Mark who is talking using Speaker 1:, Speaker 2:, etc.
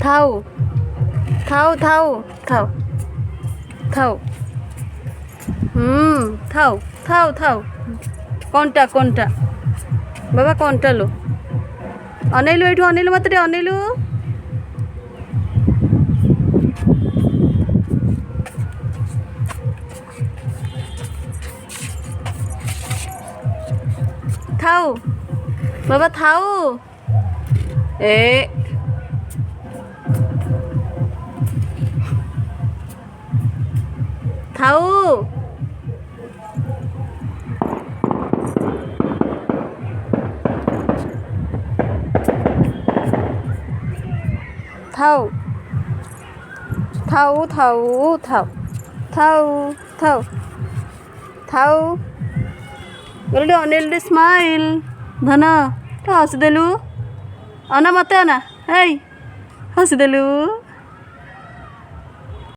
Speaker 1: थाऊ थाऊ थाऊ थाऊ थाऊ थाऊ थाऊ थाऊ कौनटा कौनटा बाबा कौनटा लो अनेलु एठू अनेलु मत रे अनेलु थाऊ बाबा थाऊ ए थाऊ थाऊ थाऊ थाऊ थाऊ थाऊ थाऊ थाऊ बोले अनिल स्माइल धन तो हसीदेलु अना मत अना है हसीदेलु।